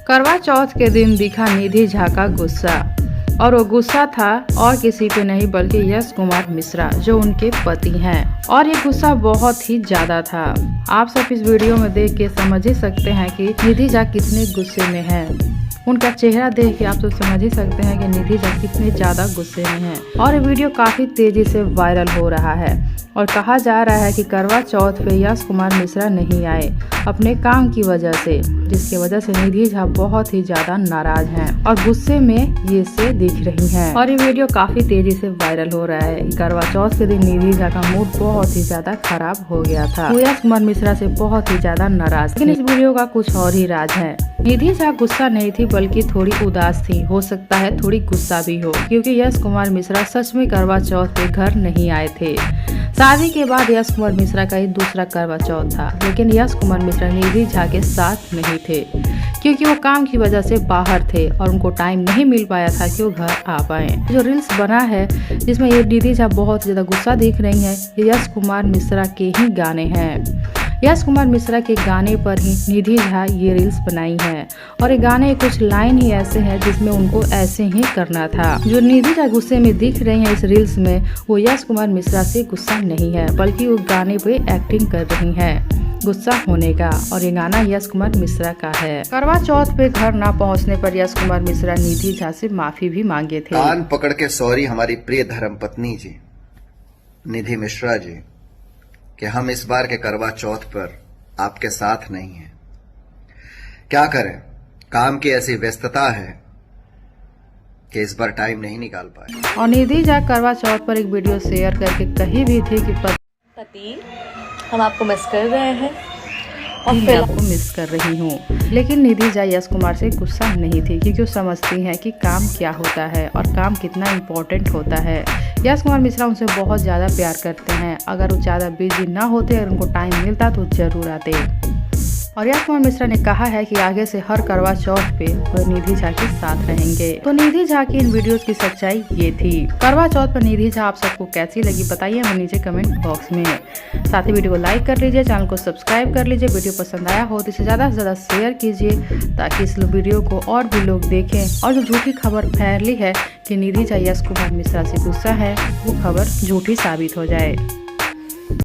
करवा चौथ के दिन दिखा निधि झा का गुस्सा, और वो गुस्सा था और किसी पे नहीं बल्कि यश कुमार मिश्रा जो उनके पति हैं। और ये गुस्सा बहुत ही ज्यादा था। आप सब इस वीडियो में देख के समझ ही सकते हैं कि निधि झा कितने गुस्से में है। उनका चेहरा देख के आप सब समझ ही सकते हैं कि निधि झा कितने ज्यादा गुस्से में हैं। और ये वीडियो काफी तेजी से वायरल हो रहा है और कहा जा रहा है कि करवा चौथ पे यश कुमार मिश्रा नहीं आए अपने काम की वजह से, जिसकी वजह से निधि झा बहुत ही ज्यादा नाराज हैं और गुस्से में ये से दिख रही हैं। और ये वीडियो काफी तेजी से वायरल हो रहा है। करवा चौथ के दिन निधि झा का मूड बहुत ही ज्यादा खराब हो गया था। वो यश कुमार मिश्रा से बहुत ही ज्यादा नाराज, लेकिन इस वीडियो का कुछ और ही राज है। निधि झा गुस्सा नहीं थी बल्कि थोड़ी उदास थी, हो सकता है थोड़ी गुस्सा भी हो, क्योंकि यश कुमार मिश्रा सच में करवा चौथ पे घर नहीं आए थे। शादी के बाद यश कुमार मिश्रा का ही दूसरा करवा चौथ था, लेकिन यश कुमार मिश्रा निधि झा के साथ नहीं थे क्योंकि वो काम की वजह से बाहर थे और उनको टाइम नहीं मिल पाया था कि वो घर आ पाए। जो रील्स बना है जिसमें ये निधि झा बहुत ज्यादा गुस्सा दिख रही है, ये यश कुमार मिश्रा के ही गाने हैं। यश कुमार मिश्रा के गाने पर ही निधि झा ये रील्स बनाई है और ये गाने कुछ लाइन ही ऐसे हैं जिसमें उनको ऐसे ही करना था। जो निधि झा गुस्से में दिख रही हैं इस रील्स में, वो यश कुमार मिश्रा से गुस्सा नहीं है बल्कि वो गाने पे एक्टिंग कर रही हैं गुस्सा होने का, और ये गाना यश कुमार मिश्रा का है। करवा चौथ पे घर ना पहुंचने पर यश कुमार मिश्रा निधि झा से माफी भी मांगे थे। कान पकड़ के सॉरी हमारी प्रिय धर्मपत्नी जी निधि मिश्रा जी कि हम इस बार के करवा चौथ पर आपके साथ नहीं हैं। क्या करें, काम की ऐसी व्यस्तता है कि इस बार टाइम नहीं निकाल पाए। और निधि झा करवा चौथ पर एक वीडियो शेयर करके कही भी थी कि पति हम आपको मिस कर रहे हैं और मैं आपको मिस कर रही हूँ। लेकिन निधि झा यश कुमार से गुस्सा नहीं थी क्योंकि वो समझती हैं कि काम क्या होता है और काम कितना इम्पोर्टेंट होता है। यश कुमार मिश्रा उनसे बहुत ज़्यादा प्यार करते हैं। अगर वो ज़्यादा बिजी ना होते, अगर उनको टाइम मिलता तो जरूर आते। और यश कुमार मिश्रा ने कहा है कि आगे से हर करवा चौथ पे वो निधि झा के साथ रहेंगे। तो निधि झा की इन वीडियोस की सच्चाई ये थी। करवा चौथ पर निधि झा आप सबको कैसी लगी बताइए हमें नीचे कमेंट बॉक्स में। साथ ही वीडियो को लाइक कर लीजिए, चैनल को सब्सक्राइब कर लीजिए। वीडियो पसंद आया हो तो इसे ज़्यादा से ज़्यादा शेयर कीजिए ताकि इस वीडियो को और भी लोग देखें और जो झूठी खबर फैली है कि निधि झा यश कुमार मिश्रा से गुस्सा है, वो खबर झूठी साबित हो जाए।